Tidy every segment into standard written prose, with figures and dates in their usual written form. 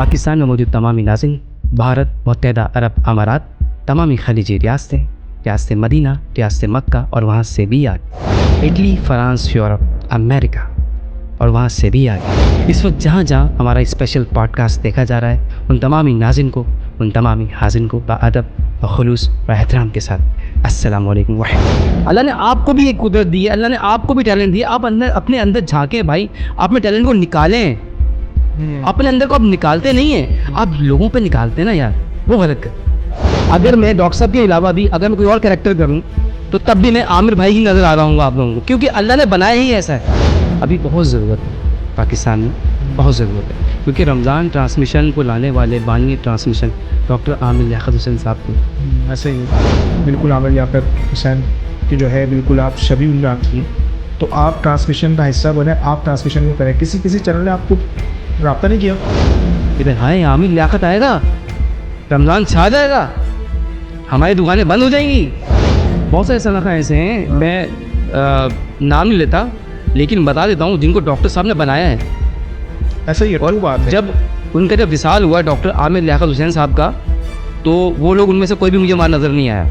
पाकिस्तान में मौजूद तमामी नाज़रीन, भारत, मुत्तहिदा अरब अमारात, तमामी खलीजी रियासतें, रियासत मदीना, रियासत मक्का और वहाँ से भी आगे, इटली, फ्रांस, यूरोप, अमेरिका और वहाँ से भी आगे। इस वक्त जहाँ जहाँ हमारा स्पेशल पॉडकास्ट देखा जा रहा है, उन तमामी नाज़रीन को, उन तमामी हाज़िन को बाअदब और खुलूस और एहतराम के साथ अस्सलाम वालेकुम वरहमतुल्लाह। अल्लाह ने आपको भी एक कुदरत दी है, अल्लाह ने आपको भी टैलेंट दिया। आप अपने अंदर झाँकें भाई, आप में टैलेंट को निकालें। अपने अंदर को आप निकालते नहीं हैं, आप लोगों पे निकालते हैं ना यार, वो गलत कर। अगर मैं डॉक्टर साहब के अलावा भी अगर मैं कोई और कैरेक्टर करूँ तो तब भी मैं आमिर भाई ही नज़र आ रहा हूँ आप लोगों को, क्योंकि अल्लाह ने बनाया ही ऐसा है। अभी बहुत ज़रूरत है पाकिस्तान में, बहुत ज़रूरत है, क्योंकि रमज़ान ट्रांसमिशन को लाने वाले बानी ट्रांसमिशन डॉक्टर आमिर लियाकत हुसैन साहब थे। ऐसे ही बिल्कुल आमिर लियाकत हुसैन की जो है बिल्कुल आप शबी उनका की, तो आप ट्रांसमिशन का हिस्सा बने, आप ट्रांसमिशन में करें। किसी चैनल ने आपको रब्ता नहीं किया? इधर हाय आमिर लियाकत आएगा, रमज़ान छा जाएगा, हमारी दुकानें बंद हो जाएंगी। बहुत सारे सलाखा ऐसे हैं, मैं नाम नहीं लेता लेकिन बता देता हूँ, जिनको डॉक्टर साहब ने बनाया है। ऐसा ही और बात है। जब उनका विसाल हुआ डॉक्टर आमिर लियाकत हुसैन साहब का, तो वो लोग उनमें से कोई भी मुझे वहाँ नज़र नहीं आया।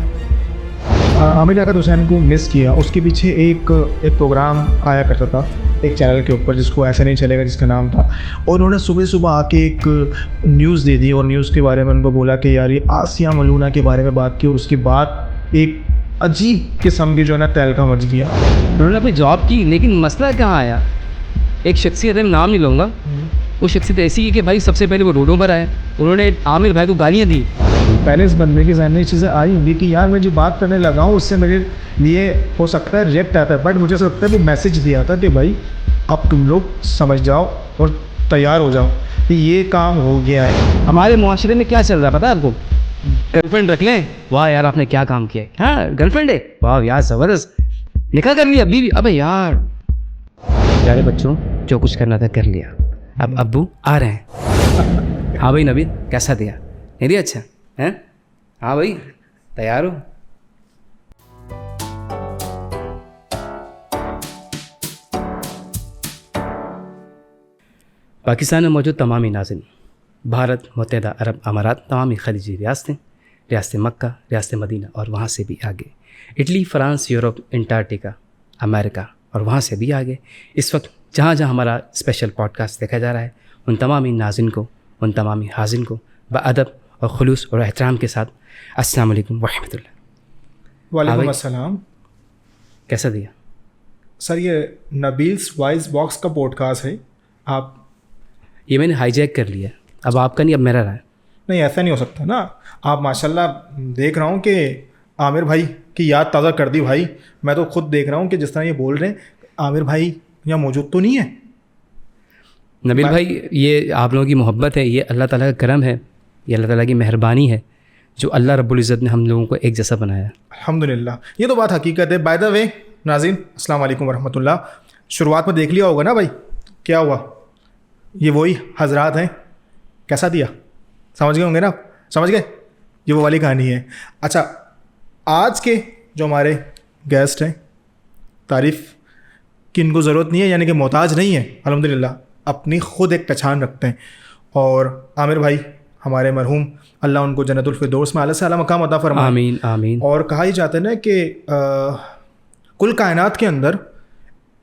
आमिर लियाकत हुसैन को मिस किया, उसके पीछे एक प्रोग्राम आया करता था एक चैनल के ऊपर जिसको ऐसे नहीं चलेगा, जिसका नाम था, और उन्होंने सुबह सुबह आके एक न्यूज़ दे दी और न्यूज़ के बारे में उनको बोला कि यार ये आसिया मलूना के बारे में बात की, और उसके बाद एक अजीब किस्म की जो है ना तहलका मच गया। उन्होंने अपनी जॉब की, लेकिन मसला कहाँ आया, एक शख्सियत है, मैं नाम नहीं लूँगा, वो शख्सियत ऐसी है कि भाई सबसे पहले वो रोडों पर आए, उन्होंने आमिर भाई को गालियाँ दी। पहले इस बंदे के जहन में चीज़ें आई होंगी कि यार मैं जो बात करने लगा हूँ उससे मेरे लिए हो सकता है रिजेक्ट आता है, बट मुझे ऐसा लगता है वो मैसेज दिया था कि भाई अब तुम लोग समझ जाओ और तैयार हो जाओ कि ये काम हो गया है। हमारे मुआशरे में क्या चल रहा है पता है आपको? गर्लफ्रेंड रख लें, वाह यार आपने क्या काम किया है, हाँ गर्लफ्रेंड है, वाह यार ज़बरदस्त, निकाह कर लिया बीवी, अबे यार प्यारे बच्चों जो कुछ करना था कर लिया, अब अब्बू आ रहे हैं। हाँ भाई नबील कैसा दिया, नहीं दिया अच्छा हैं? हाँ भाई तैयार हो? पाकिस्तान में मौजूद तमामी नाज़रीन, भारत, मुत्तहिदा अरब अमारात, तमामी खलीजी रियासतें, रियासत मक्का, रियासत मदीना और वहाँ से भी आगे, Italy, France, Europe, Antarctica, America और वहाँ से भी आगे। इस वक्त जहाँ जहाँ हमारा स्पेशल पॉडकास्ट देखा जा रहा है, उन तमामी नाज़रीन को, उन तमामी हाज़िन को बाअदब और खुलूस और एहतराम के साथ अस्सलाम वालेकुम वरहमतुल्लाह। वालेकुम अस्सलाम। कैसा दिया सर? ये नबील्स वॉइस बॉक्स का पॉडकास्ट है, आप ये मैंने हाईजैक कर लिया, अब आपका नहीं अब मेरा रहा है। नहीं ऐसा नहीं हो सकता ना, आप माशाल्लाह देख रहा हूँ कि आमिर भाई की याद ताज़ा कर दी भाई। मैं तो खुद देख रहा हूँ कि जिस तरह ये बोल रहे हैं, आमिर भाई यहाँ मौजूद तो नहीं है। नबील भाई ये आप लोगों की मोहब्बत है, ये अल्लाह ताला का करम है, ये अल्लाह ताला की मेहरबानी है जो अल्लाह रब्बुल इज़्ज़त ने हम लोगों को एक जैसा बनाया। अल्हम्दुलिल्लाह, ये तो बात हकीकत है। बाय द वे नाज़रीन अस्सलाम वालेकुम वरहमतुल्लाह। शुरुआत में देख लिया होगा ना भाई क्या हुआ, ये वही हजरात हैं। कैसा दिया समझ गए होंगे ना, समझ गए, ये वो वाली कहानी है। अच्छा, आज के जो हमारे गेस्ट हैं, तारीफ़ की इनको ज़रूरत नहीं है, यानी कि मोहताज नहीं है, अल्हम्दुलिल्लाह अपनी ख़ुद एक पहचान रखते हैं। और आमिर भाई हमारे मरहूम, अल्लाह उनको जन्नतुल फिरदौस में आला से आला मकाम अता फरमाए, आमीन आमीन। और कहा ही जाता है ना कि कुल कायनात के अंदर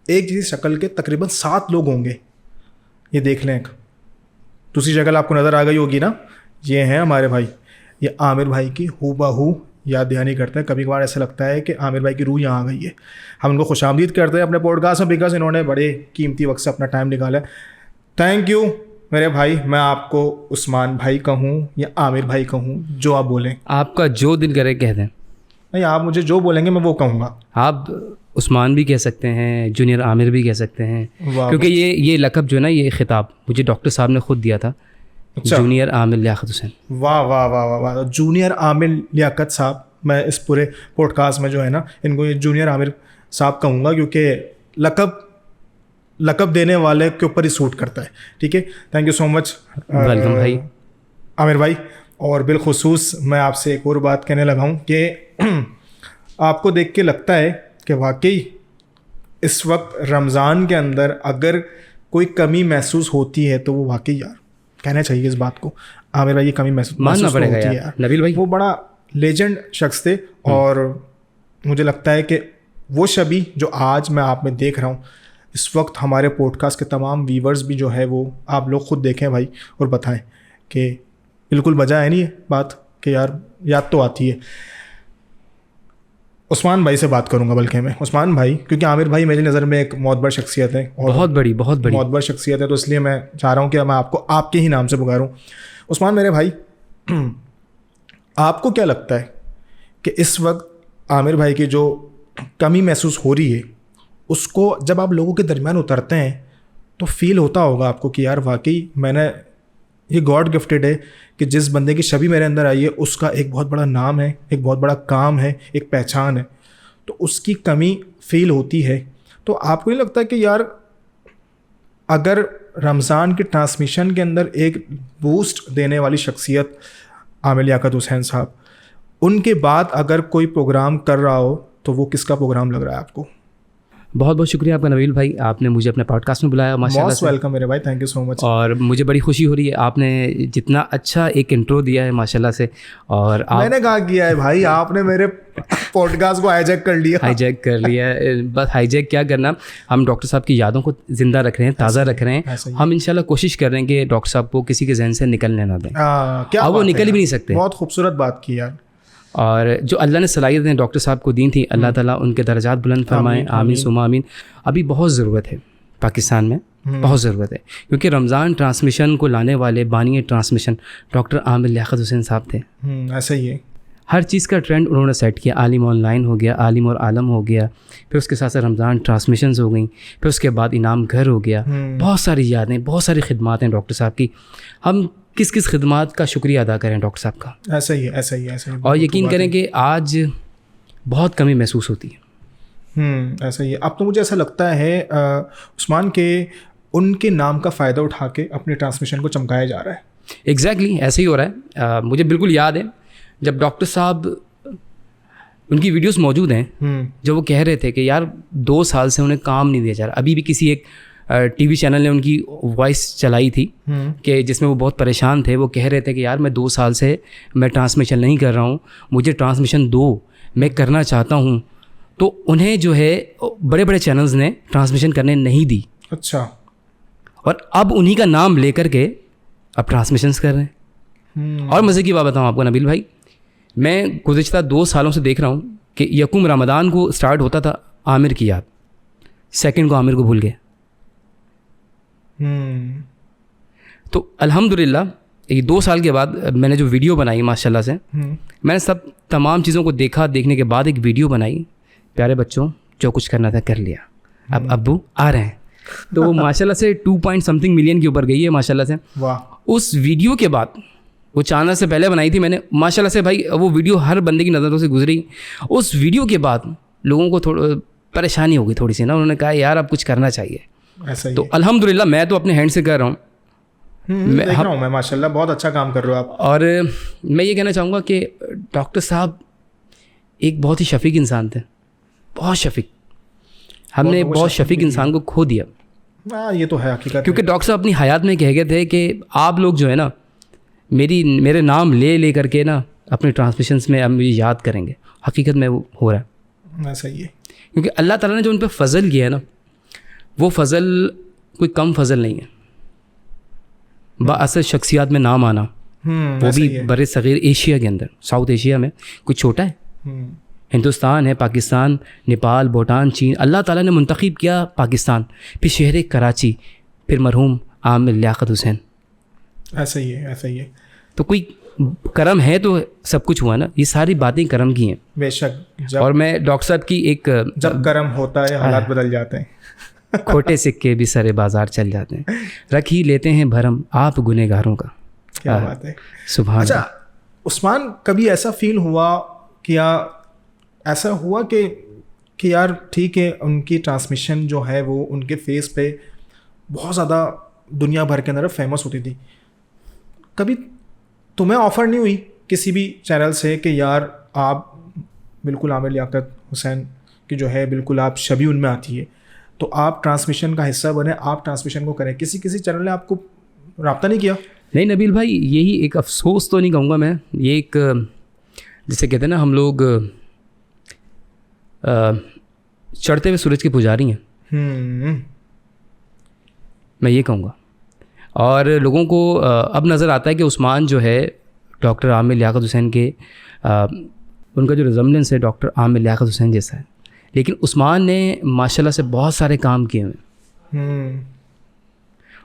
एक जैसी शक्ल के तकरीबन 7 लोग होंगे। ये देख लें, दूसरी शक्ल आपको नज़र आ गई होगी ना, ये हैं हमारे भाई। ये आमिर भाई की हूबहू याद दहानी करते हैं। कभी कभार ऐसा लगता है कि आमिर भाई की रूह यहाँ आ गई है। हम उनको खुशामदीद करते हैं अपने पॉडकास्ट में, बिकॉज इन्होंने बड़े कीमती वक्त से अपना टाइम निकाला है। थैंक यू मेरे भाई। मैं आपको उस्मान भाई कहूँ या आमिर भाई कहूँ, जो आप बोलें। आपका जो दिल करे कह दें। नहीं, आप मुझे जो बोलेंगे मैं वो कहूँगा। आप उस्मान भी कह सकते हैं, जूनियर आमिर भी कह सकते हैं, क्योंकि ये लक़ब जो है ना, ये ख़िताब मुझे डॉक्टर साहब ने ख़ुद दिया था। अच्छा। जूनियर आमिर लियाकत हुसैन। वाह वाह वाह वाह वाह। जूनियर आमिर लियाकत साहब, मैं इस पूरे पॉडकास्ट में जो है ना इनको ये जूनियर आमिर साहब कहूँगा, क्योंकि लक़ब देने वाले के ऊपर ही सूट करता है। ठीक है, thank you so much welcome भाई आमिर भाई। और बिलखुसूस मैं आपसे एक और बात कहने लगा हूँ कि आपको देख के लगता है कि वाकई इस वक्त रमज़ान के अंदर अगर कोई कमी महसूस होती है तो वो वाकई यार कहना चाहिए इस बात को, आमिर भाई ये कमी महसूस मानना पड़ेगा होती है यार नबील भाई। वो बड़ा लेजेंड शख्स थे और मुझे लगता है कि वो शबी जो आज मैं आप में देख रहा हूँ, इस वक्त हमारे पॉडकास्ट के तमाम व्यूवर्स भी जो है वो आप लोग खुद देखें भाई और बताएं कि बिल्कुल वजह है नहीं ये बात कि यार याद तो आती है। उस्मान भाई से बात करूंगा बल्कि मैं, उस्मान भाई, क्योंकि आमिर भाई मेरी नज़र में एक मोतबर शख्सियत है और बहुत बड़ी मोतबर शख्सियत है, तो इसलिए मैं चाह रहा हूँ कि मैं आपको आपके ही नाम से पुकारूँ। उस्मान मेरे भाई, आपको क्या लगता है कि इस वक्त आमिर भाई की जो कमी महसूस हो रही है उसको जब आप लोगों के दरमियान उतरते हैं तो फील होता होगा आपको कि यार वाकई मैंने ये गॉड गिफ्टेड है कि जिस बंदे की छवि मेरे अंदर आई है उसका एक बहुत बड़ा नाम है, एक बहुत बड़ा काम है, एक पहचान है, तो उसकी कमी फील होती है। तो आपको नहीं लगता कि यार अगर रमज़ान की ट्रांसमिशन के अंदर एक बूस्ट देने वाली शख्सियत आमिर लियाकत हुसैन साहब, उनके बाद अगर कोई प्रोग्राम कर रहा हो तो वो किसका प्रोग्राम लग रहा है आपको? बहुत बहुत शुक्रिया आपका नबील भाई, आपने मुझे अपने पॉडकास्ट में बुलाया माशाल्लाह मोस्ट से। वेलकम मेरे भाई, थैंक यू सो मच। और मुझे बड़ी खुशी हो रही है, आपने जितना अच्छा एक इंट्रो दिया है माशाल्लाह से। और आप मैंने कहा किया है भाई, आपने मेरे पॉडकास्ट को हाईजैक कर लिया। हाईजैक कर लिया है, बस हाईजैक क्या करना, हम डॉक्टर साहब की यादों को ज़िंदा रख रहे हैं, ताज़ा रख रहे हैं। ऐसा ही। हम इंशाल्लाह कोशिश कर रहे हैं कि डॉक्टर साहब को किसी के जहन से निकलने ना दें, क्या अब वो बात है निकल ही यार। भी नहीं सकते। बहुत खूबसूरत बात की यार। और जो अल्लाह ने सलाहियतें डॉक्टर साहब को दी थी, अल्लाह ताला उनके दर्जात बुलंद फरमाए, आमीन सुमा आमीन। अभी बहुत ज़रूरत है पाकिस्तान में, बहुत ज़रूरत है, क्योंकि रमज़ान ट्रांसमिशन को लाने वाले बानी ट्रांसमिशन डॉक्टर आमिर लियाकत हुसैन साहब थे। ऐसा ही है। हर चीज़ का ट्रेंड उन्होंने सेट किया, आलिम ऑनलाइन हो गया, आलिम और आलम हो गया, फिर उसके साथ साथ रमज़ान ट्रांसमिशंस हो गई, फिर उसके बाद इनाम घर हो गया। बहुत सारी यादें, बहुत सारी खिदमात हैं डॉक्टर साहब की। हम किस किस खिदमात का शुक्रिया अदा करें डॉक्टर साहब का। ऐसा ही है, ऐसा ही है, ऐसा ही है। और यकीन करें कि आज बहुत कमी महसूस होती है। ऐसा ही है। अब तो मुझे ऐसा लगता है उस्मान के उनके नाम का फ़ायदा उठा के अपने ट्रांसमिशन को चमकाया जा रहा है। एग्जैक्टली ऐसे ही हो रहा है। मुझे बिल्कुल याद है जब डॉक्टर साहब, उनकी वीडियोस मौजूद हैं, जब वो कह रहे थे कि यार 2 साल से उन्हें काम नहीं दिया जा रहा। अभी भी किसी एक टीवी चैनल ने उनकी वॉइस चलाई थी कि जिसमें वो बहुत परेशान थे। वो कह रहे थे कि यार मैं 2 साल से मैं ट्रांसमिशन नहीं कर रहा हूँ, मुझे ट्रांसमिशन दो, मैं करना चाहता हूँ। तो उन्हें जो है बड़े बड़े चैनल्स ने ट्रांसमिशन करने नहीं दी। अच्छा। और अब उन्हीं का नाम लेकर के अब ट्रांसमिशंस कर रहे हैं। और मज़े की बात बताऊँ आपको नबील भाई, मैं गुज़िश्ता 2 सालों से देख रहा हूँ कि यकुम रमज़ान को स्टार्ट होता था आमिर की याद, सेकंड को आमिर को भूल गए। तो अल्हम्दुलिल्लाह ये 2 साल के बाद मैंने जो वीडियो बनाई माशाल्लाह से, मैंने सब तमाम चीज़ों को देखा, देखने के बाद एक वीडियो बनाई, प्यारे बच्चों जो कुछ करना था कर लिया, अब अब्बू आ रहे हैं। तो वो माशाल्लाह से 2 पॉइंट समथिंग मिलियन के ऊपर गई है माशाल्लाह से। वाह। उस वीडियो के बाद, वो चैनल से पहले बनाई थी मैंने, माशाल्लाह से भाई वो वीडियो हर बंदे की नज़रों से गुजरी। उस वीडियो के बाद लोगों को थोड़ा परेशानी हो गई थोड़ी सी ना, उन्होंने कहा यार अब कुछ करना चाहिए। ऐसा ही तो है। अल्हम्दुलिल्लाह मैं तो अपने हैंड से कर रहा हूँ। देख रहा हूँ मैं, माशाल्लाह बहुत अच्छा काम कर रहे हो आप। और मैं ये कहना चाहूँगा कि डॉक्टर साहब एक बहुत ही शफीक इंसान थे, बहुत शफीक। हमने वो बहुत शफीक शफीक भी इंसान को खो दिया, ये तो है हकीकत। क्योंकि डॉक्टर साहब अपनी हयात में कह गए थे कि आप लोग जो है ना मेरे नाम ले करके ना अपने ट्रांसमिशंस में अब मुझे याद करेंगे। हकीकत में वो हो रहा है। ऐसा ही है, क्योंकि अल्लाह ताला ने जो उन पर फ़ज़ल किया है ना, वो फ़ज़ल कोई कम फ़ज़ल नहीं है। बाअसर शख्सियात में नाम आना, वो भी बड़े सग़ीर एशिया के अंदर, साउथ एशिया में कुछ छोटा है। हिंदुस्तान है, पाकिस्तान, नेपाल, भूटान, चीन, अल्लाह ताला ने मुंतखब किया पाकिस्तान, फिर शहर कराची, फिर मरहूम आमिर लियाकत हुसैन। ऐसा ही है, ऐसा ही है। तो कोई करम है तो सब कुछ हुआ ना, ये सारी बातें करम की हैं। बेशक। और मैं डॉक्टर साहब की एक जब करम होता है हालात बदल जाते हैं। खोटे सिक्के भी सरे बाजार चल जाते हैं, रख ही लेते हैं भरम आप गुनहगारों का। क्या बात है। सुभान। अच्छा उस्मान, कभी ऐसा फील हुआ कि या ऐसा हुआ कि यार ठीक है उनकी ट्रांसमिशन जो है वो उनके फेस पे बहुत ज़्यादा दुनिया भर के अंदर फेमस होती थी, कभी तुम्हें ऑफ़र नहीं हुई किसी भी चैनल से कि यार आप बिल्कुल आमिर लियाकत हुसैन की जो है बिल्कुल आप छवि उनमें आती है, तो आप ट्रांसमिशन का हिस्सा बने, आप ट्रांसमिशन को करें? किसी चैनल ने आपको रब्ता नहीं किया? नहीं नबील भाई, यही एक अफसोस तो नहीं कहूँगा मैं, ये एक जिसे कहते हैं ना हम लोग चढ़ते हुए सूरज के पुजारी हैं, मैं ये कहूँगा। और लोगों को अब नज़र आता है कि उस्मान जो है डॉक्टर आमिर लियाकत हुसैन के उनका जो रिजम्बलेंस है डॉक्टर आमिर लियाकत हुसैन जैसा है, लेकिन उस्मान ने माशाल्लाह से बहुत सारे काम किए हैं।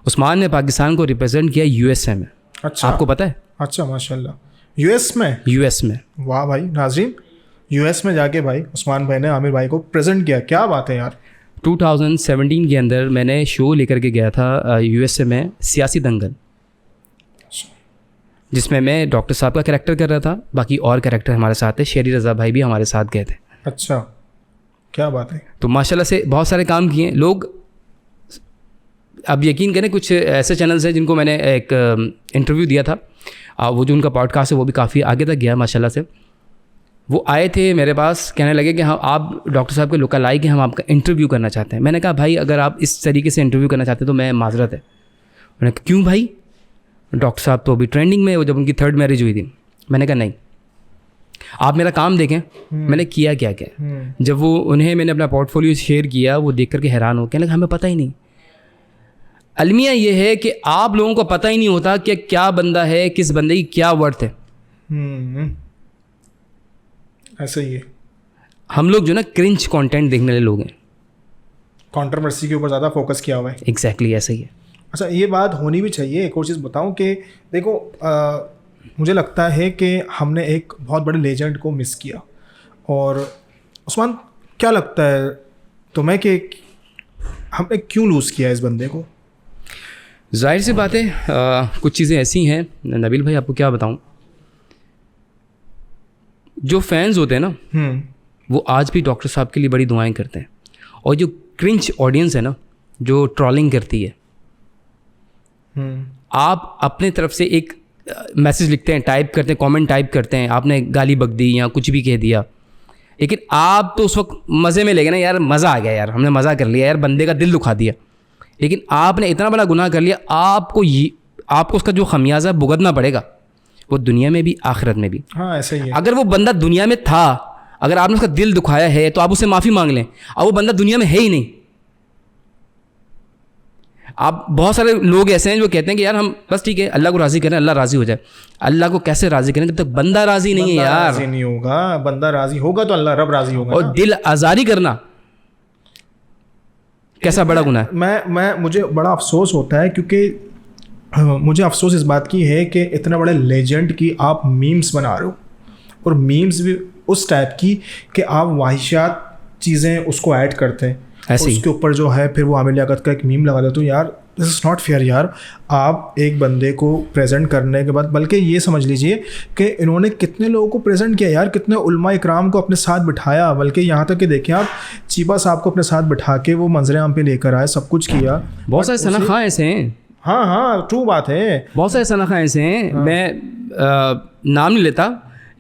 उस्मान ने पाकिस्तान को रिप्रेजेंट किया यूएसए में। अच्छा, आपको पता है? अच्छा माशाल्लाह, यूएस में? यूएस में। वाह भाई नाज़रीन, यूएस में जाके भाई उस्मान भाई ने आमिर भाई को प्रेजेंट किया, क्या बात है यार। 2017 के अंदर मैंने शो लेकर के गया था यूएसए में, सियासी दंगल, जिसमें मैं डॉक्टर साहब का कैरेक्टर कर रहा था, बाकी और कैरेक्टर हमारे साथ थे, शेरी रज़ा भाई भी हमारे साथ गए थे। अच्छा, क्या बात है। तो माशाल्लाह से बहुत सारे काम किए लोग। अब यकीन करें कुछ ऐसे चैनल्स हैं जिनको मैंने एक इंटरव्यू दिया था, वो जो उनका पॉडकास्ट है वो भी काफ़ी आगे तक गया माशाल्लाह से। वो आए थे मेरे पास, कहने लगे कि हाँ आप डॉक्टर साहब के लुक लाइक हैं, हम आपका इंटरव्यू करना चाहते हैं। मैंने कहा भाई अगर आप इस तरीके से इंटरव्यू करना चाहते हैं तो मैं माजरत है। मैंने कहा क्यों भाई, डॉक्टर साहब तो अभी ट्रेंडिंग में, वो जब उनकी 3rd मैरिज हुई थी। मैंने कहा नहीं, आप मेरा काम देखें मैंने किया क्या क्या। जब वो उन्हें मैंने अपना पोर्टफोलियो शेयर किया, वो देख करके हैरान हो, कहने लगा हमें पता ही नहीं। अलमिया ये है कि आप लोगों को पता ही नहीं होता कि क्या बंदा है, किस बंदे की क्या वर्थ है। ऐसा ही है। हम लोग जो ना क्रिंज कंटेंट देखने वाले लोग हैं, कंट्रोवर्सी के ऊपर ज़्यादा फोकस किया हुआ है। एग्जैक्टली ऐसा ही है। अच्छा, ये बात होनी भी चाहिए। एक और चीज़ बताऊं कि देखो मुझे लगता है कि हमने एक बहुत बड़े लेजेंड को मिस किया। और उस्मान, क्या लगता है तुम्हें कि हमने क्यों लूज़ किया इस बंदे को? जाहिर सी बात है, कुछ चीज़ें ऐसी हैं नबील भाई, आपको क्या बताऊं, जो फैंस होते हैं ना वो आज भी डॉक्टर साहब के लिए बड़ी दुआएं करते हैं। और जो क्रिंच ऑडियंस है ना, जो ट्रोलिंग करती है, आप अपने तरफ से एक मैसेज लिखते हैं, टाइप करते हैं, कमेंट टाइप करते हैं, आपने गाली बक दी या कुछ भी कह दिया, लेकिन आप तो उस वक्त मज़े में ले गए ना, यार मज़ा आ गया, यार हमने मज़ा कर लिया, यार बंदे का दिल दुखा दिया। लेकिन आपने इतना बड़ा गुनाह कर लिया, आपको उसका जो खमियाजा भुगतना पड़ेगा, वो दुनिया में भी आखिरत में भी। हाँ ऐसा ही है। अगर वो बंदा दुनिया में था, अगर आपने उसका दिल दुखाया है तो आप उससे माफ़ी मांग लें, और वो बंदा दुनिया में है ही नहीं। आप बहुत सारे लोग ऐसे हैं जो कहते हैं कि यार हम बस ठीक है अल्लाह को राज़ी करें, अल्लाह राज़ी हो जाए। अल्लाह को कैसे राज़ी करें जब तक बंदा राज़ी नहीं है यार। राज़ी नहीं होगा, बंदा राज़ी होगा तो अल्लाह रब राज़ी होगा। और दिल आज़ारी करना कैसा बड़ा गुनाह है। मुझे बड़ा अफसोस होता है, क्योंकि मुझे अफसोस इस बात की है कि इतने बड़े लेजेंड की आप मीम्स बना रहे हो, और मीम्स भी उस टाइप की कि आप वाहिशात चीज़ें उसको ऐड करते हैं, उसके ऊपर जो है फिर वो आमिर लियाकत का एक मीम लगा देते हो। यार दिस इज़ नॉट फेयर यार। आप एक बंदे को प्रेजेंट करने के बाद, बल्कि ये समझ लीजिए कि इन्होंने कितने लोगों को प्रेजेंट किया यार, कितने उलमा इकराम को अपने साथ बिठाया, बल्कि यहाँ तक कि देखें आप चीपा साहब को अपने साथ बिठा के वो मंजर आम पे लेकर आए, सब कुछ किया। बहुत सारे सनाखा ऐसे हैं। हाँ हाँ ट्रू बात है, बहुत सारे सनाखा ऐसे हैं। हाँ। मैं नाम नहीं लेता,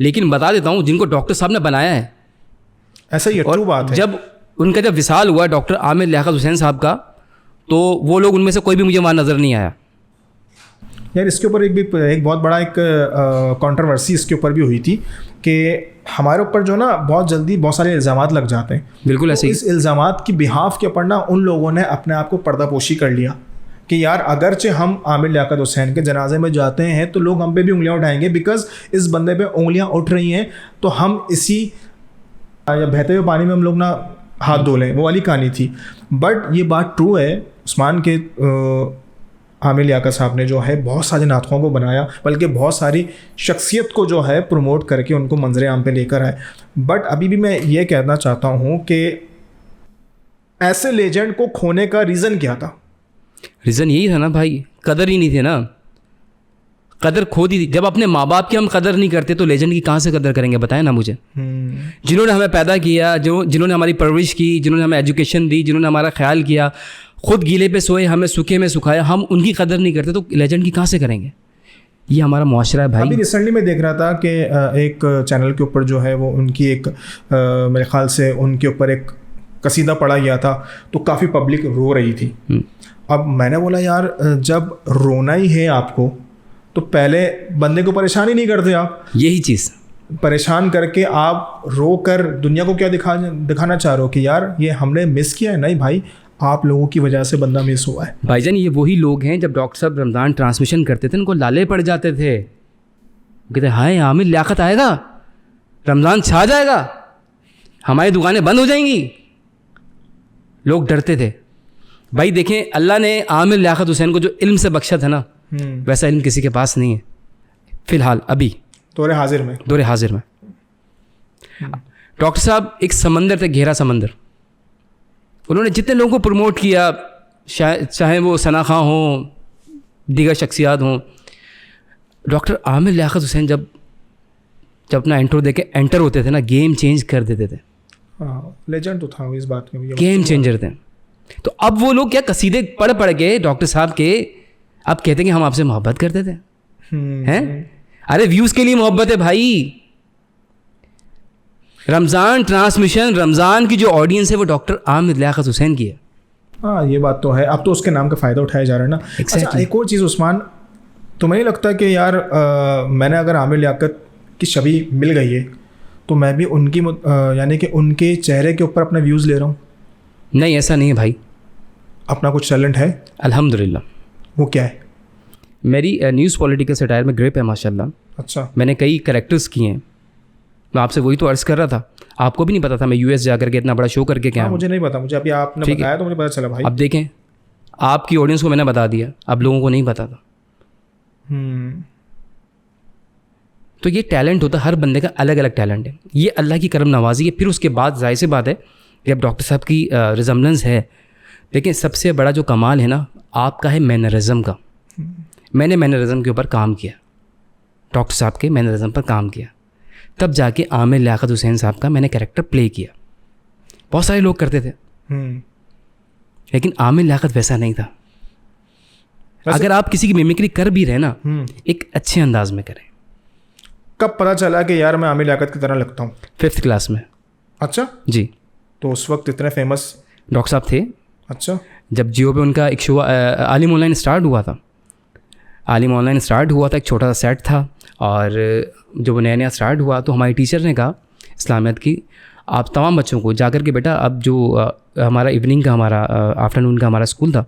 लेकिन बता देता हूँ जिनको डॉक्टर साहब ने बनाया है। ऐसा ही है, ट्रू बात है। जब विसाल हुआ डॉक्टर आमिर लियाकत हुसैन साहब का, तो वो लोग उनमें से कोई भी मुझे वहाँ नज़र नहीं आया यार। इसके ऊपर एक बहुत बड़ा एक कंट्रोवर्सी इसके ऊपर भी हुई थी कि हमारे ऊपर जो ना बहुत जल्दी बहुत सारे इल्ज़ामात लग जाते हैं। बिल्कुल ऐसे ही। इस इल्ज़ामात की बिहाफ के ऊपर ना उन लोगों ने अपने आप को पर्दापोशी कर लिया कि यार अगरचे हम आमिर लियाकत हुसैन के जनाजे में जाते हैं तो लोग हम पे भी उंगलियां उठाएंगे, बिकॉज इस बंदे पे उंगलियां उठ रही हैं तो हम इसी या बहते हुए पानी में हम लोग ना हाथ धो लें, वो वाली कहानी थी। बट ये बात ट्रू है, उस्मान के आमिर लियाकत साहब ने जो है बहुत सारे नातखों को बनाया, बल्कि बहुत सारी शख्सियत को जो है प्रमोट करके उनको मंजर आम पे लेकर आए। बट अभी भी मैं ये कहना चाहता हूँ कि ऐसे लेजेंड को खोने का रीज़न क्या था? रीज़न यही था ना भाई, कदर ही नहीं थी ना, कदर खो दी थी। जब अपने माँ बाप की हम कदर नहीं करते तो लेजेंड की कहाँ से कदर करेंगे, बताएं ना मुझे। जिन्होंने हमें पैदा किया, जिन्होंने हमारी परवरिश की, जिन्होंने हमें एजुकेशन दी, जिन्होंने हमारा ख्याल किया, खुद गीले पे सोए, हमें सूखे में सुखाया, हम उनकी कदर नहीं करते तो लेजेंड की कहाँ से करेंगे? ये हमारा मुआशरा है भाई। अभी रिसेंटली मैं देख रहा था कि एक चैनल के ऊपर जो है वो उनकी एक मेरे ख्याल से उनके ऊपर एक कसीदा पढ़ा गया था, तो काफ़ी पब्लिक रो रही थी। अब मैंने बोला यार जब रोना ही है आपको तो पहले बंदे को परेशान ही नहीं करते आप, यही चीज़ परेशान करके आप रो कर दुनिया को क्या दिखाना चाह रहे हो कि यार ये हमने मिस किया है? नहीं भाई, आप लोगों की वजह से बंदा मिस हुआ है। भाईजान। ये वही लोग हैं जब डॉक्टर साहब रमज़ान ट्रांसमिशन करते थे उनको लाले पड़ जाते थे, कहते हाय आमिर लियाकत आएगा, रमज़ान छा जाएगा, हमारी दुकानें बंद हो जाएंगी। लोग डरते थे। भाई देखें, अल्लाह ने आमिर लियाकत हुसैन को जो इल्म से बख्शा था ना, वैसा इल्म किसी के पास नहीं है फ़िलहाल अभी दौरे हाजिर में। डॉक्टर साहब एक समंदर थे, गहरा समंदर। उन्होंने जितने लोगों को प्रमोट किया, चाहे वो सना खां हों, दीगर शख्सियात हों, डॉक्टर आमिर लियाकत हुसैन जब अपना इंट्रो देके एंटर होते थे ना, गेम चेंज कर देते थे। लेजेंड तो था इस बात में, गेम चेंजर थे। तो अब वो लोग क्या कसीदे पढ़ के डॉक्टर साहब के अब कहते हैं कि हम आपसे मोहब्बत करते थे। हैं? अरे व्यूज़ के लिए मोहब्बत है भाई। रमज़ान ट्रांसमिशन, रमज़ान की जो ऑडियंस है वो डॉक्टर आमिर लियाकत हुसैन की है। हाँ, ये बात तो है। अब तो उसके नाम का फ़ायदा उठाया जा रहा है ना। Exactly. अच्छा, एक और चीज़ उस्मान, तुम्हें नहीं लगता कि यार मैंने अगर आमिर लियाकत की छवि मिल गई है तो मैं भी उनकी यानी कि उनके चेहरे के ऊपर अपना व्यूज़ ले रहा हूँ? नहीं, ऐसा नहीं है भाई। अपना कुछ टैलेंट है? अल्हम्दुलिल्लाह। वो क्या है? मेरी न्यूज़ पॉलिटिकल सटायर में ग्रिप है माशाल्लाह। अच्छा। मैंने कई कैरेक्टर्स किए हैं। मैं आपसे वही तो अर्ज़ कर रहा था, आपको भी नहीं पता था मैं यूएस जाकर के इतना बड़ा शो करके क्या। मुझे नहीं पता, मुझे अभी आपने बताया तो मुझे पता चला भाई। अब देखें, आपकी ऑडियंस को मैंने बता दिया, अब लोगों को नहीं पता था। तो ये टैलेंट होता है, हर बंदे का अलग अलग टैलेंट है। ये अल्लाह की करम नवाजी है। फिर उसके बाद जाहिर सी बात है कि अब डॉक्टर साहब की रिजम्बलेंस है, लेकिन सबसे बड़ा जो कमाल है ना आपका है मैनरिज्म का। मैंने मैनरिज्म के ऊपर काम किया, डॉक्टर साहब के मैनरिज्म पर काम किया, तब जाके आमिर लियाकत हुसैन साहब का मैंने कैरेक्टर प्ले किया। बहुत सारे लोग करते थे लेकिन आमिर लियाकत वैसा नहीं था। अगर आप किसी की मिमिक्री कर भी रहे ना, एक अच्छे अंदाज में करें। कब पता चला कि यार मैं आमिर लियाकत की तरह लगता हूँ? 5th क्लास में। अच्छा जी। तो उस वक्त इतने फेमस डॉक्टर साहब थे। अच्छा। जब जियो पे उनका एक शो आलिम ऑनलाइन स्टार्ट हुआ था, आलिम ऑनलाइन स्टार्ट हुआ था, एक छोटा सा सेट था, और जब वो नया स्टार्ट हुआ तो हमारी टीचर ने कहा इस्लामियत की, आप तमाम बच्चों को जाकर के बेटा, अब जो हमारा इवनिंग का हमारा आफ्टरनून का हमारा स्कूल था,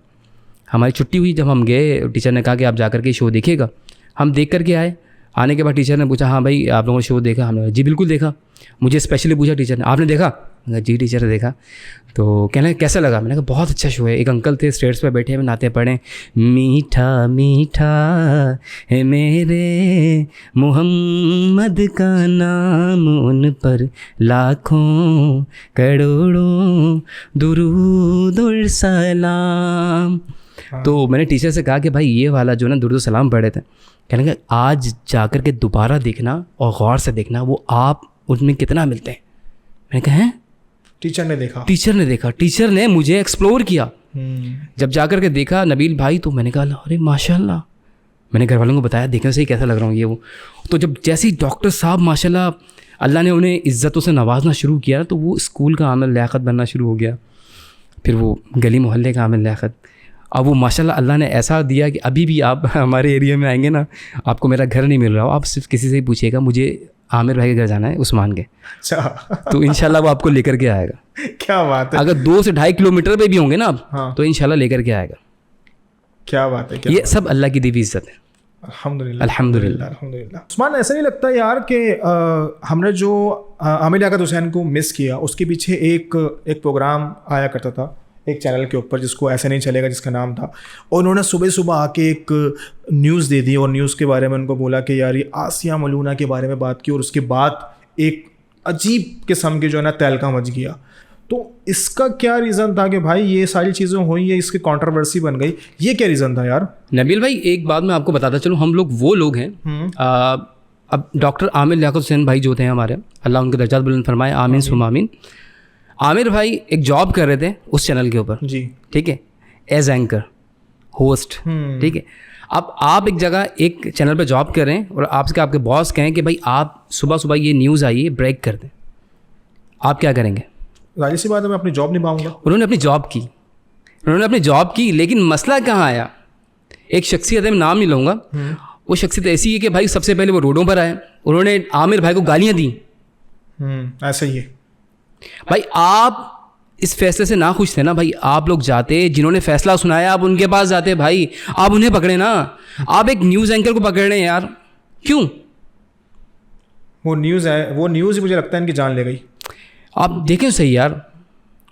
हमारी छुट्टी हुई, जब हम गए टीचर ने कहा कि आप जाकर के शो देखिएगा। हम देख कर के आए। आने के बाद टीचर ने पूछा, हाँ भाई आप लोगों ने शो देखा? हमने जी बिल्कुल देखा। मुझे स्पेशली पूछा टीचर ने, आपने देखा? जी टीचर ने देखा। तो कहने कैसा लगा? मैंने कहा बहुत अच्छा शो है। एक अंकल थे स्टेट्स पे बैठे हुए नाते पढ़े, मीठा मीठा है मेरे मोहम्मद का नाम, उन पर लाखों करोड़ों दुरूद और सलाम। तो मैंने टीचर से कहा कि भाई ये वाला जो ना दुरूद सलाम पढ़े थे, कहने का आज जाकर के दोबारा देखना और गौर से देखना वो आप उसमें कितना मिलते हैं। मैंने कहा हैं? टीचर ने देखा? टीचर ने मुझे एक्सप्लोर किया। जब जाकर के देखा नबील भाई, तो मैंने कहा अरे माशाल्लाह। मैंने घर वालों को बताया, देखने से ही कैसा लग रहा हूँ ये वो। तो जब जैसे ही डॉक्टर साहब माशाल्लाह अल्लाह ने उन्हें इज़्ज़तों से नवाजना शुरू किया, तो वो स्कूल का आमिर लियाकत बनना शुरू हो गया, फिर वो गली मोहल्ले का आमिर लियाकत। अब वो माशाल्लाह अल्लाह ने ऐसा दिया कि अभी भी आप हमारे एरिया में आएंगे ना, आपको मेरा घर नहीं मिल रहा हो, आप सिर्फ किसी से ही पूछिएगा मुझे आमिर भाई के घर जाना है उस्मान के। अच्छा। तो इंशाल्लाह वो आपको लेकर के आएगा। क्या बात है। अगर 2 से 2.5 किलोमीटर पे भी होंगे ना आप, हाँ। तो इंशाल्लाह लेकर के आएगा। क्या बात है। ये सब अल्लाह की दी हुई इज़्ज़त है। अल्हम्दुलिल्लाह। उस्मान, ऐसा नहीं लगता यार कि हमने जो आमिर लियाकत हुसैन को मिस किया, उसके पीछे एक प्रोग्राम आया करता था एक चैनल के ऊपर जिसको ऐसे नहीं चलेगा, जिसका नाम था, और उन्होंने सुबह सुबह आके एक न्यूज़ दे दी और न्यूज़ के बारे में उनको बोला कि यार ये आसिया मलूना के बारे में बात की, और उसके बाद एक अजीब किस्म के जो है ना तहलका मच गया। तो इसका क्या रीज़न था कि भाई ये सारी चीज़ें हुई है, इसकी कंट्रोवर्सी बन गई, ये क्या रीज़न था यार? नबील भाई एक बात मैं आपको बताता चलूँ, हम लोग वो लोग हैं, अब डॉक्टर आमिर लियाकत हुसैन भाई जो थे हमारे, अल्लाह उनके दर्जात बुलंद फरमाए, आमीन सुम्मा आमीन। आमिर भाई एक जॉब कर रहे थे उस चैनल के ऊपर जी, ठीक है, एज एंकर होस्ट, ठीक है। अब आप एक जगह एक चैनल पे जॉब कर रहे हैं और आपके बॉस कहें कि भाई आप सुबह सुबह ये न्यूज़ आई है ब्रेक कर दें, आप क्या करेंगे? जाहिर सी बात है मैं अपनी जॉब निभाऊंगा। उन्होंने अपनी जॉब की, लेकिन मसला कहाँ आया? एक शख्सियत है, मैं नाम नहीं लूँगा, वो शख्सियत ऐसी है कि भाई सबसे पहले वो रोडों पर आए, उन्होंने आमिर भाई को गालियाँ दी। ऐसे ही है भाई आप इस फैसले से ना खुश थे ना भाई, आप लोग जाते, जिन्होंने फैसला सुनाया आप उनके पास जाते भाई, आप उन्हें पकड़े ना, आप एक न्यूज़ एंकर को पकड़ रहे हैं यार, क्यों? वो न्यूज़ है, वो न्यूज़ ही मुझे लगता है इनकी जान ले गई। आप देखें सही यार,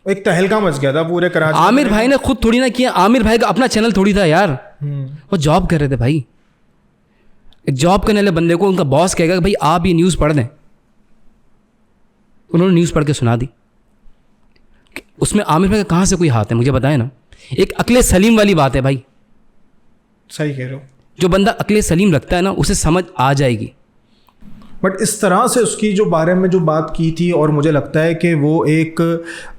एक तहलका मच गया था पूरे कराची। आमिर भाई ने खुद थोड़ी ना किया, आमिर भाई का अपना चैनल थोड़ी था यार, वो जॉब कर रहे थे भाई। एक जॉब करने वाले बंदे को उनका बॉस कहेगा कि भाई आप ये न्यूज़ पढ़ दें, उन्होंने न्यूज़ पढ़ के सुना दी। उसमें आमिर भाई का कहाँ से कोई हाथ है, मुझे बताएं ना। एक अक्ले सलीम वाली बात है भाई, सही कह रहे हो। जो बंदा अक्ले सलीम रखता है ना उसे समझ आ जाएगी। बट इस तरह से उसकी जो बारे में जो बात की थी, और मुझे लगता है कि वो एक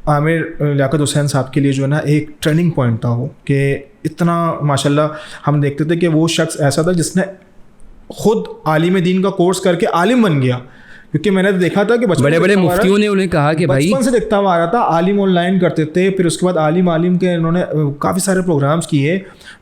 आमिर लियाकत हुसैन साहब के लिए जो है ना एक टर्निंग पॉइंट था वो, कि इतना माशाल्लाह हम देखते थे कि वो शख्स ऐसा था जिसने खुद आलिम दीन का कोर्स करके आलिम बन गया। क्योंकि मैंने देखा था कि बड़े बड़े मुफ्तियों ने उन्हें कहा कि भाई, बचपन से देखता हुआ आ रहा था, आलिम ऑनलाइन करते थे, फिर उसके बाद आलिम के इन्होंने काफ़ी सारे प्रोग्राम्स किए।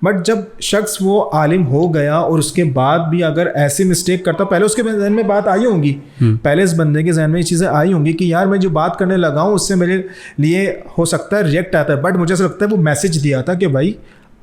बट जब शख्स वो आलिम हो गया और उसके बाद भी अगर ऐसी मिस्टेक करता, पहले उसके जहन में बात आई होंगी, पहले इस बंदे के जहन में ये चीज़ें आई होंगी कि यार मैं जो बात करने लगा हूँ उससे मेरे लिए हो सकता है रिएक्ट आता है। बट मुझे ऐसा लगता है वो मैसेज दिया था कि भाई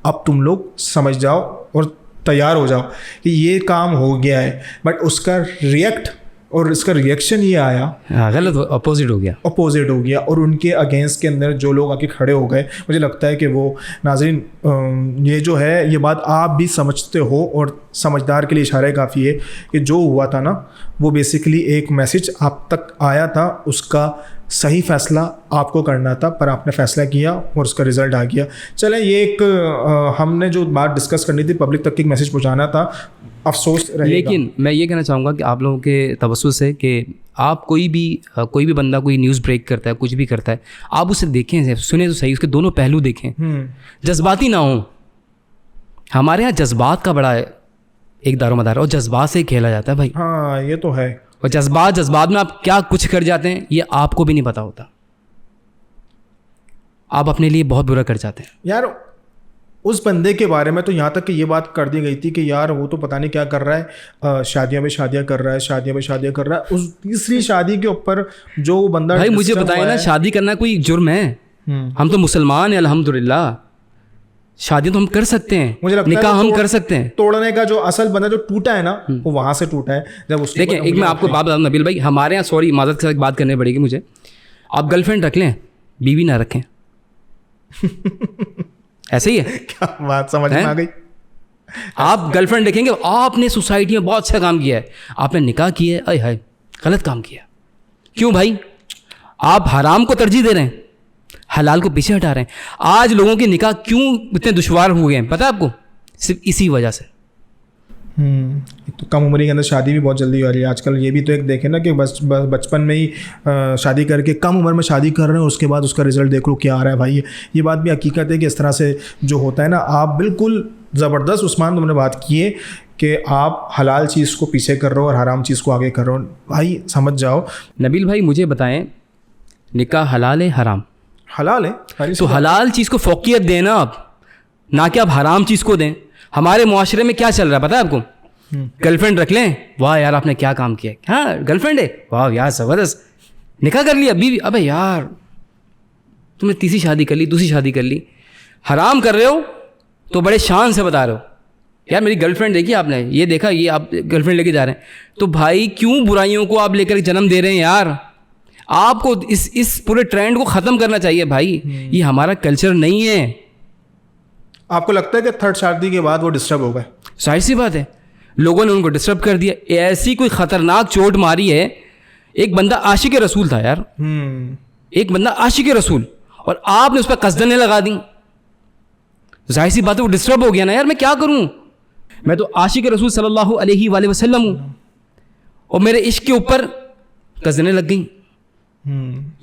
अब तुम लोग समझ जाओ और तैयार हो जाओ कि ये काम हो गया है। बट उसका रिएक्ट और इसका रिएक्शन ये आया, गलत, अपोजिट हो गया और उनके अगेंस्ट के अंदर जो लोग आके खड़े हो गए। मुझे लगता है कि वो नाज़रीन ये जो है ये बात आप भी समझते हो और समझदार के लिए इशारा काफ़ी है कि जो हुआ था ना वो बेसिकली एक मैसेज आप तक आया था, उसका सही फ़ैसला आपको करना था, पर आपने फ़ैसला किया और उसका रिज़ल्ट आ गया। चलें, ये एक हमने जो बात डिस्कस करनी थी, पब्लिक तक एक मैसेज पहुंचाना था, अफसोस रहेगा। लेकिन मैं ये कहना चाहूँगा कि आप लोगों के तवज्जुह से कि आप कोई भी बंदा कोई न्यूज़ ब्रेक करता है, कुछ भी करता है, आप उसे देखें, सुने तो सही, उसके दोनों पहलू देखें, जज्बाती ना हो। हमारे यहाँ जज्बात का बड़ा एक दारोमदार है और जज्बात से ही खेला जाता है भाई। हाँ ये तो है। और जज्बात में आप क्या कुछ कर जाते हैं ये आपको भी नहीं पता होता, आप अपने लिए बहुत बुरा कर जाते हैं यार। उस बंदे के बारे में तो यहाँ तक कि ये बात कर दी गई थी कि यार वो तो पता नहीं क्या कर रहा है, शादियाँ में शादियाँ कर रहा है, शादियाँ में शादियाँ कर रहा है। उस तीसरी शादी के ऊपर जो बंदा, भाई मुझे बताए ना, शादी करना कोई जुर्म है? हम तो मुसलमान हैं अल्हम्दुलिल्लाह, शादी तो हम कर सकते हैं, मुझे लगता निकाह हम कर सकते हैं। तोड़ने का जो असल बंदा जो टूटा है ना वो वहाँ से टूटा है जब उसके। देखिए एक मैं आपको बात बता दूं नबील भाई, हमारे यहाँ, सॉरी माजरत के साथ बात करनी पड़ेगी मुझे, आप गर्लफ्रेंड रख लें, बीवी ना रखें। ऐसे ही है क्या बात समझ में आ गई। आप गर्लफ्रेंड देखेंगे, आपने सोसाइटी में बहुत अच्छा काम किया है, आपने निकाह किया है, अय हाय गलत काम किया। क्यों भाई? आप हराम को तरजीह दे रहे हैं, हलाल को पीछे हटा रहे हैं। आज लोगों के निकाह क्यों इतने दुश्वार हो गए हैं पता है आपको? सिर्फ इसी वजह से। तो कम उम्र के अंदर शादी भी बहुत जल्दी हो रही है आजकल। ये भी तो एक देखें ना कि बचपन में ही शादी करके कम उम्र में शादी कर रहे हैं, उसके बाद उसका रिजल्ट देख लो क्या आ रहा है भाई। ये बात भी हकीकत है कि इस तरह से जो होता है ना, आप बिल्कुल ज़बरदस्त उस्मान तुमने बात की है कि आप हलाल चीज़ को पीछे कर रहे हो और हराम चीज़ को आगे कर रहे हो। भाई समझ जाओ। नबील भाई मुझे बताएं, निकाह हलाल है हराम? हलाल है। तो हलाल चीज़ को फोकियत दें ना आप, ना कि आप हराम चीज़ को दें। हमारे मुआशरे में क्या चल रहा है पता है आपको? गर्लफ्रेंड रख लें, वाह यार आपने क्या काम किया, हाँ गर्लफ्रेंड है, वाह यार ज़बरदस्त, निकाह कर लिया बीवी, अबे यार तुमने तीसरी शादी कर ली, दूसरी शादी कर ली। हराम कर रहे हो तो बड़े शान से बता रहे हो, यार मेरी गर्लफ्रेंड देखी आपने, ये देखा, ये आप गर्लफ्रेंड लेके जा रहे हैं। तो भाई क्यों बुराइयों को आप लेकर जन्म दे रहे हैं यार? आपको इस पूरे ट्रेंड को ख़त्म करना चाहिए भाई, ये हमारा कल्चर नहीं है। आपको लगता है कि थर्ड शादी के बाद वो डिस्टर्ब हो गए? जाहिर सी बात है, लोगों ने उनको डिस्टर्ब कर दिया। ऐसी कोई ख़तरनाक चोट मारी है। एक बंदा आशिक रसूल था यार, एक बंदा आशिक रसूल, और आपने उस पर कसदनें लगा दी। जाहिर सी बात है वो डिस्टर्ब हो गया ना यार, मैं क्या करूं? मैं तो आशिक रसूल सल्लल्लाहु अलैहि वसल्लम हूँ और मेरे इश्क के ऊपर कसदनें लग गई।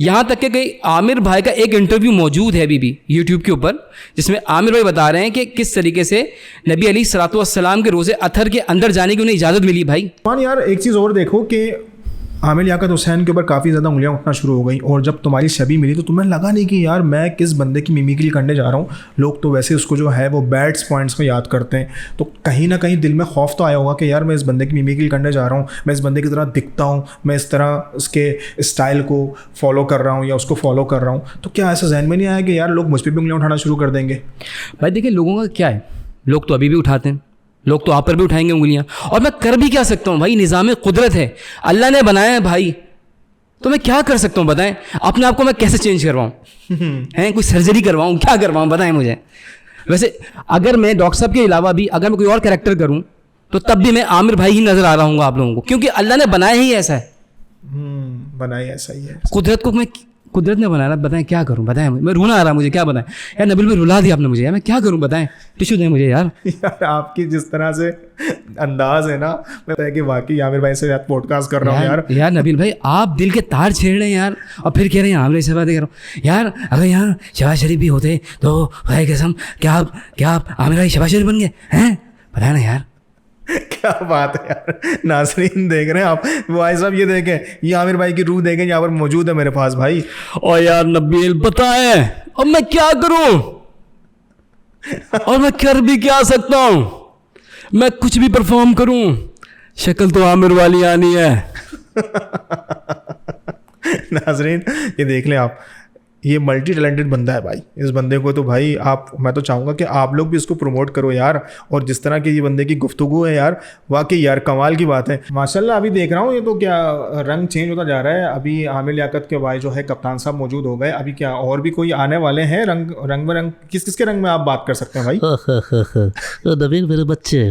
यहाँ तक कि आमिर भाई का एक इंटरव्यू मौजूद है अभी भी यूट्यूब के ऊपर, जिसमें आमिर भाई बता रहे हैं कि किस तरीके से नबी अलैहिस्सलातु वस्सलाम के रोज़े अथर के अंदर जाने की उन्हें इजाज़त मिली। भाई यार एक चीज़ और देखो कि आमिर लियाकत हुसैन के ऊपर काफ़ी ज़्यादा उंगलियां उठना शुरू हो गई, और जब तुम्हारी छवि मिली तो तुम्हें लगा नहीं कि यार मैं किस बंदे की मिमिक्री करने जा रहा हूँ। लोग तो वैसे उसको जो है वो बैड पॉइंट्स में याद करते हैं, तो कहीं ना कहीं दिल में खौफ तो आया होगा कि यार मैं इस बंदे की मिमिक्री करने जा रहा हूँ, मैं इस बंदे की तरह दिखता हूँ, मैं इस तरह उसके स्टाइल को फॉलो कर रहा हूँ या उसको फॉलो कर रहा हूँ। तो क्या ऐसा जहन में नहीं आया कि यार लोग मुझ पर भी उंगलियाँ उठाना शुरू कर देंगे? भाई देखिए, लोगों का क्या है, लोग तो अभी भी उठाते हैं, लोग तो आप पर भी उठाएंगे उंगलियां, और मैं कर भी क्या सकता हूँ भाई, निज़ाम कुदरत है, अल्लाह ने बनाया है भाई, तो मैं क्या कर सकता हूँ बताएं? अपने आप को मैं कैसे चेंज करवाऊँ? हैं कोई सर्जरी करवाऊँ, क्या करवाऊँ बताएं मुझे? वैसे अगर मैं डॉक्टर साहब के अलावा भी अगर मैं कोई और कैरेक्टर करूँ तो तब भी मैं आमिर भाई ही नज़र आ रहा हूँ आप लोगों को, क्योंकि अल्लाह ने बनाया ही ऐसा है। बनाया ऐसा ही है, कुदरत ने बनाया, बताएं क्या करूं? बताएं, मैं रोना आ रहा मुझे, क्या बताएं यार? नबील भाई रुला दिया आपने मुझे यार, मैं क्या करूं बताएं? टिश्यू दें मुझे यार। यार आपकी जिस तरह से अंदाज है ना, मैं कि वाकई आमिर भाई से पॉडकास्ट कर रहा हूँ यार। नबील भाई आप दिल के तार छेड़ रहे हैं यार, और फिर कह रहे हैं आमिर से बातें कर रहा हूँ यार। अगर यहाँ शहबाज शरीफ भी होते तो भाई कसम, क्या आप आमिर भाई शहबाज शरीफ बन गए हैं? बताया ना यार। क्या बात है यार, नाज़रीन देख रहे हैं आप, भाई साहब ये देखें, ये आमिर भाई की रूह देखें, यहाँ पर मौजूद है मेरे पास भाई। और यार नबील बताएं अब मैं क्या करूं, और मैं कर भी क्या सकता हूं? मैं कुछ भी परफॉर्म करूं, शक्ल तो आमिर वाली आनी है। नाज़रीन ये देख लें आप, ये मल्टी टैलेंटेड बंदा है भाई। इस बंदे को तो भाई मैं तो चाहूँगा कि आप लोग भी इसको प्रमोट करो यार, और जिस तरह की ये बंदे की गुफ्तगू है यार, वाकई यार कमाल की बात है माशाल्लाह। अभी देख रहा हूँ ये तो क्या रंग चेंज होता जा रहा है। अभी आमिर लियाकत के भाई जो है कप्तान साहब मौजूद हो गए, अभी क्या और भी कोई आने वाले हैं? रंग में रंग किस के रंग में आप बात कर सकते हैं भाई? नबील मेरे बच्चे,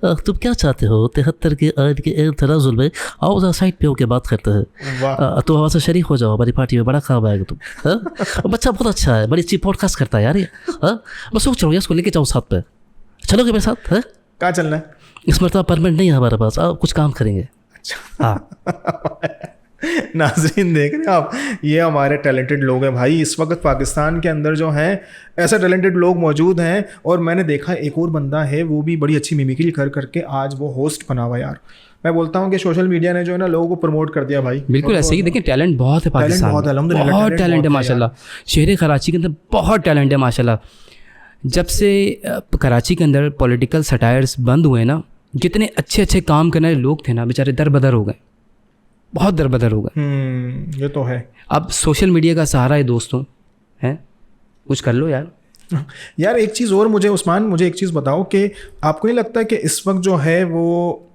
तुम क्या चाहते हो? 73 के आयन के तनाजुल में आओ जरा साइड पे होकर बात करते हैं। तुम हमारे से शरीक हो जाओ, हमारी पार्टी में बड़ा काम आएगा तुम। बच्चा बहुत अच्छा है, बड़ी अच्छी पॉडकास्ट करता है यार ये। मैं सोच रहा हूँ इसको लेके जाऊँ साथ पे, चलोगे मेरे साथ? है कहाँ चलना है? इस मरतबा परमानेंट नहीं है हमारे पास, आप कुछ काम करेंगे। हाँ नाज़रीन देख रहे हैं आप, ये हमारे टैलेंटेड लोग हैं भाई। इस वक्त पाकिस्तान के अंदर जो हैं ऐसे टैलेंटेड लोग मौजूद हैं, और मैंने देखा एक और बंदा है वो भी बड़ी अच्छी मिमिक्री कर करके आज वो होस्ट बना हुआ यार। मैं बोलता हूँ कि सोशल मीडिया ने जो है ना लोगों को प्रमोट कर दिया भाई। बिल्कुल ऐसे ही, देखिए टैलेंट बहुत है पाकिस्तान में, बहुत टैलेंट है माशाल्लाह। शहर कराची के अंदर बहुत टैलेंट है माशाल्लाह। जब से कराची के अंदर पॉलिटिकल सटायर्स बंद हुए ना, जितने अच्छे अच्छे काम करने वाले लोग थे ना बेचारे दरबदर हो गए, बहुत दरबदर हो गए। ये तो है। अब सोशल मीडिया का सहारा है दोस्तों, हैं कुछ कर लो यार। यार एक चीज़ और मुझे एक चीज़ बताओ कि आपको नहीं लगता कि इस वक्त जो है वो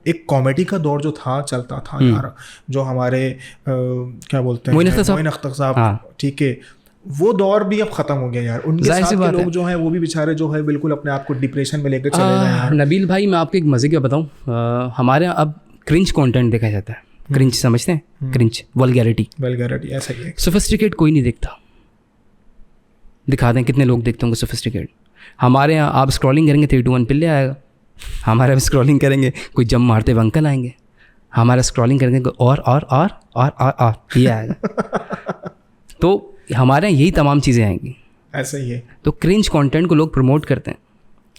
एक कॉमेडी का दौर जो था चलता था यार, जो हमारे क्या बोलते हैं मोइन अख्तर साहब, ठीक है, वो दौर भी अब ख़त्म हो गया यार। उनके साथ के लोग जो हैं वो भी बेचारे जो है बिल्कुल अपने आप को डिप्रेशन में लेकर चले गए यार। नबील भाई मैं आपको एक मज़े की बताऊँ, हमारे यहाँ अब क्रिंज कंटेंट देखा जाता है। क्रिंज समझते हैं? क्रिंज वल्गैरिटी ऐसा ही है। सोफिस्टिकेट कोई नहीं देखता, दिखा दें कितने लोग देखते होंगे सोफिस्टिकेट। हमारे यहाँ आप स्क्रॉलिंग करेंगे 3 2 1 पिल्ले आएगा, हमारे यहाँ स्क्रॉलिंग करेंगे कोई जम मारते हुए अंकल आएंगे, हमारा स्क्रॉलिंग करेंगे और ये आएगा। तो हमारे यहाँ यही तमाम चीज़ें आएंगी, ऐसा ही है। तो क्रिंज कंटेंट को लोग प्रमोट करते हैं,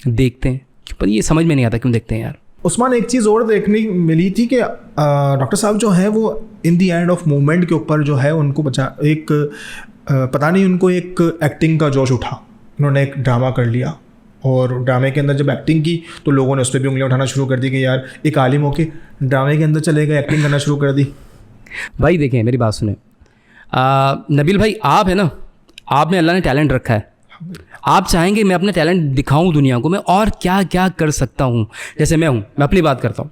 देखते हैं, पर ये समझ में नहीं आता क्यों देखते हैं यार। उस्मान एक चीज़ और देखने मिली थी कि डॉक्टर साहब जो है वो इन दी एंड ऑफ मूवमेंट के ऊपर जो है उनको पता नहीं उनको एक एक्टिंग का जोश उठा, उन्होंने एक ड्रामा कर लिया, और ड्रामे के अंदर जब एक्टिंग की तो लोगों ने उस पर भी उंगलियां उठाना शुरू कर दी कि यार एक आलिम होके ड्रामे के अंदर चले गए, एक्टिंग करना शुरू कर दी। भाई देखें मेरी बात सुने, नबील भाई आप है ना, आप में अल्लाह ने टैलेंट रखा है, आप चाहेंगे मैं अपना टैलेंट दिखाऊं दुनिया को, मैं और क्या क्या कर सकता हूं। जैसे मैं अपनी बात करता हूं,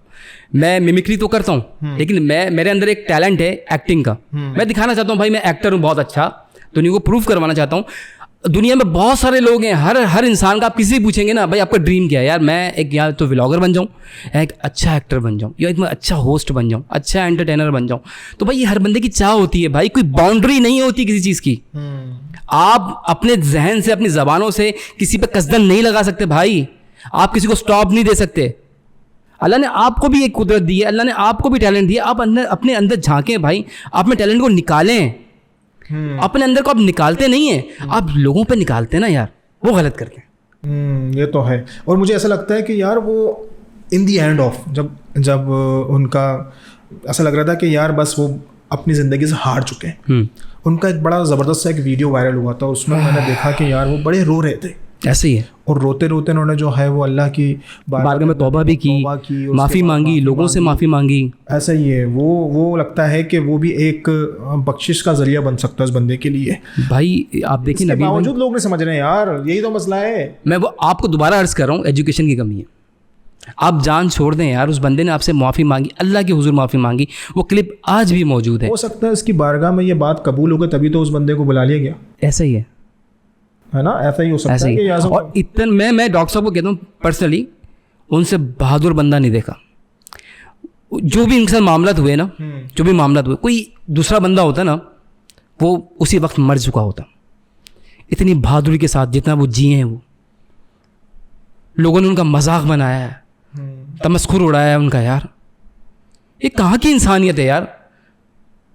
मैं मिमिक्री तो करता हूं, लेकिन मेरे अंदर एक टैलेंट है एक्टिंग का। मैं दिखाना चाहता हूं भाई मैं एक्टर हूं बहुत अच्छा, दुनिया को प्रूव करवाना चाहता हूं। दुनिया में बहुत सारे लोग हैं, हर इंसान का, आप किसी से पूछेंगे ना भाई आपका ड्रीम क्या है, यार मैं एक या तो व्लॉगर बन जाऊँ, एक अच्छा एक्टर बन जाऊँ, या एक मैं अच्छा होस्ट बन जाऊँ, अच्छा एंटरटेनर बन जाऊँ। तो भाई ये हर बंदे की चाह होती है भाई, कोई बाउंड्री नहीं होती किसी चीज़ की। आप अपने जहन से, अपनी ज़बानों से किसी पे कसदन नहीं लगा सकते भाई, आप किसी को स्टॉप नहीं दे सकते। अल्लाह ने आपको भी एक कुदरत दी है, अल्लाह ने आपको भी टैलेंट दिया, आप अपने अंदर झांकें भाई, अपने टैलेंट को निकालें। अपने अंदर को आप निकालते नहीं है, आप लोगों पे निकालते हैं ना यार, वो गलत करते हैं। ये तो है। और मुझे ऐसा लगता है कि यार वो इन दी एंड ऑफ जब उनका ऐसा लग रहा था कि यार बस वो अपनी ज़िंदगी से हार चुके हैं। उनका एक बड़ा ज़बरदस्त सा एक वीडियो वायरल हुआ था, उसमें मैंने देखा कि यार वो बड़े रो रहे थे। ऐसे ही है, और रोते रोते उन्होंने जो है वो अल्लाह की बारगाह में तौबा भी की, माफ़ी मांगी, लोगों से माफ़ी मांगी। ऐसा ही है, वो लगता है कि वो भी एक बख्शिश का जरिया बन सकता है उस बंदे के लिए। भाई आप देखिए इसके नबील भाई, बावजूद लोग नहीं समझ रहे हैं यार, यही तो मसला है। मैं वो आपको दोबारा अर्ज़ कर रहा हूँ, एजुकेशन की कमी है। आप जान छोड़ दें यार, उस बंदे ने आपसे माफ़ी मांगी, अल्लाह के हुजूर माफ़ी मांगी, वो क्लिप आज भी मौजूद है। हो सकता है इसकी बारगाह में ये बात कबूल हो गई तभी तो उस बंदे को बुला लिया गया, ऐसा ही है ना? ऐसा ही हो सकता ऐसा है ही कि यार और इतना मैं डॉक्टर साहब को कहता हूँ पर्सनली, उनसे बहादुर बंदा नहीं देखा। जो भी इनके साथ मामला हुए ना, जो भी मामला हुए, कोई दूसरा बंदा होता ना वो उसी वक्त मर चुका होता। इतनी बहादुरी के साथ जितना वो जिए हैं, वो लोगों ने उनका मजाक बनाया है, तमस्खुर उड़ाया है उनका। यार ये कहाँ की इंसानियत है यार?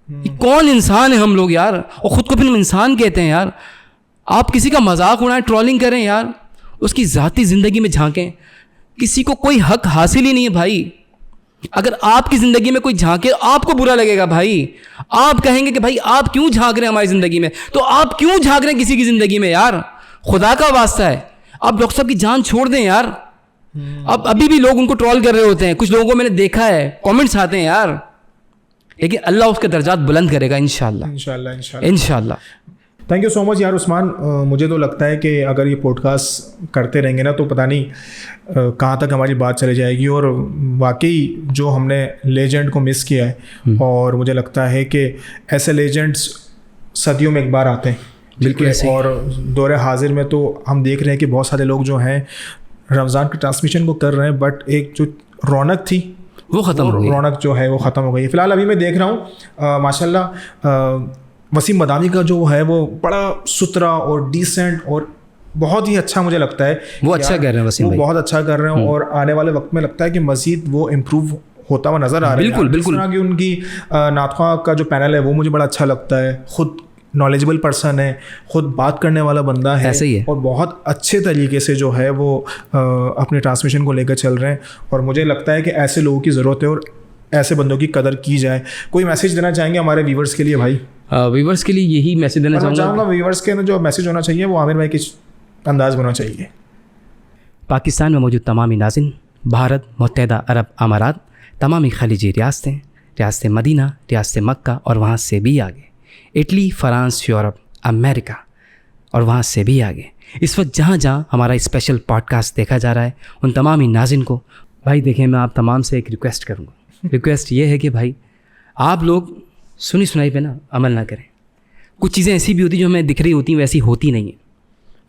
ये कौन इंसान है हम लोग यार? और ख़ुद को फिर हम इंसान कहते हैं यार। आप किसी का मजाक उड़ाएं, ट्रोलिंग करें यार, उसकी ज़ाती ज़िंदगी में झांकें। किसी को कोई हक हासिल ही नहीं है भाई। अगर आपकी ज़िंदगी में कोई झांके आपको बुरा लगेगा भाई। आप कहेंगे कि भाई आप क्यों झांक रहे हैं हमारी ज़िंदगी में, तो आप क्यों झांक रहे हैं किसी की ज़िंदगी में यार? खुदा का वास्ता है, आप डॉक्टर साहब की जान छोड़ दें यार। अब अभी भी लोग उनको ट्रोल कर रहे होते हैं, कुछ लोगों को मैंने देखा है, कमेंट्स आते हैं यार, लेकिन अल्लाह उसके दर्जात बुलंद करेगा इंशाल्लाह इंशाल्लाह। इंशाल्लाह। थैंक यू सो मच यार उस्मान। मुझे तो लगता है कि अगर ये पॉडकास्ट करते रहेंगे ना तो पता नहीं कहाँ तक हमारी बात चली जाएगी। और वाकई जो हमने लेजेंड को मिस किया है, और मुझे लगता है कि ऐसे लेजेंड्स सदियों में एक बार आते हैं। बिल्कुल ऐसे। और दौरे हाजिर में तो हम देख रहे हैं कि बहुत सारे लोग जो हैं रमज़ान की ट्रांसमिशन को कर रहे हैं, बट एक जो रौनक थी वो ख़त्म हो गई। रौनक जो है वो ख़त्म हो गई है। फ़िलहाल अभी मैं देख रहा हूँ माशाल्लाह वसीम बदामी का जो है वो बड़ा सुथरा और डिसेंट और बहुत ही अच्छा मुझे लगता है। वो अच्छा कर रहे हैं वसीम भाई, बहुत अच्छा कर रहे हैं। और आने वाले वक्त में लगता है कि मज़ीद वो इम्प्रूव होता हुआ नज़र आ रहा है। बिल्कुल बिल्कुल। इस तरह की उनकी नातखा का जो पैनल है वो मुझे बड़ा अच्छा लगता है। ख़ुद नॉलेजेबल पर्सन है, ख़ुद बात करने वाला बंदा है, ऐसे ही है। और बहुत अच्छे तरीके से जो है वो अपने ट्रांसमिशन को लेकर चल रहे हैं। और मुझे लगता है कि ऐसे लोगों की ज़रूरत है और ऐसे बंदों की कदर की जाए। कोई मैसेज देना चाहेंगे हमारे व्यूवर्स के लिए भाई? व्यूवर्स के लिए यही मैसेज देना चाहूँगा, व्यूवर्स के जो मैसेज होना चाहिए वो आमिर भाई के अंदाज में होना चाहिए। पाकिस्तान में मौजूद तमामी नाज़िन, भारत, मुत्तहिदा अरब अमारात, तमामी खलीजी रियासतें, रियासत मदीना, रियासत मक्का और वहाँ से भी आगे, इटली, फ़्रांस, यूरोप, अमेरिका और वहाँ से भी आगे, इस वक्त जहाँ जहाँ हमारा स्पेशल पॉडकास्ट देखा जा रहा है, उन तमामी नाज़िन को भाई देखें, मैं आप तमाम से एक रिक्वेस्ट करूँगा। रिक्वेस्ट ये है कि भाई आप लोग सुनी सुनाई पे ना अमल ना करें। कुछ चीज़ें ऐसी भी होती जो हमें दिख रही होती हैं, वैसी होती नहीं है,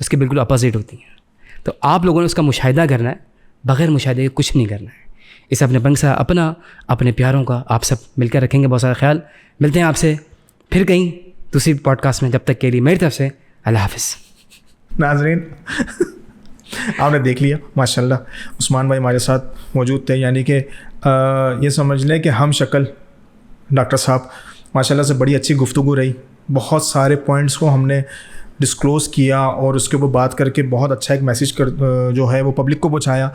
उसके बिल्कुल अपोजिट होती हैं। तो आप लोगों ने उसका मुशाहिदा करना है, बग़ैर मुशाहिदे के कुछ नहीं करना है। इसे अपने पंख से अपने प्यारों का आप सब मिलकर रखेंगे बहुत सारा ख्याल। मिलते हैं आपसे फिर कहीं दूसरी पॉडकास्ट में, जब तक के लिए मेरी तरफ से अल्लाह हाफ़िज़। नाज़रीन आपने देख लिया माशाल्लाह उस्मान भाई हमारे साथ मौजूद थे, यानी कि ये समझ लें कि हम शक्ल डॉक्टर साहब माशाल्लाह से बड़ी अच्छी गुफ्तगू रही। बहुत सारे पॉइंट्स को हमने डिस्क्लोज़ किया और उसके ऊपर बात करके बहुत अच्छा एक मैसेज जो है वो पब्लिक को पहुँचाया।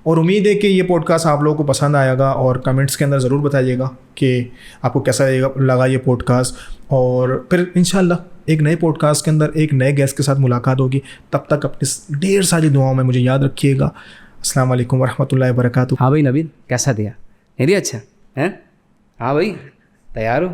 और उम्मीद है कि ये पॉडकास्ट आप लोगों को पसंद आएगा और कमेंट्स के अंदर ज़रूर बताइएगा कि आपको कैसा लगा ये पॉडकास्ट। और फिर इंशाल्लाह एक नए पॉडकास्ट के अंदर एक नए गेस्ट के साथ मुलाकात होगी। तब तक अपनी ढेर सारी दुआओं में मुझे याद रखिएगा। अस्सलाम वालेकुम वरहमतुल्लाहि वबरकातुहू। हाँ भाई नबील, कैसा दिया? नहीं दिया? अच्छा है? हाँ भाई, तैयार हो?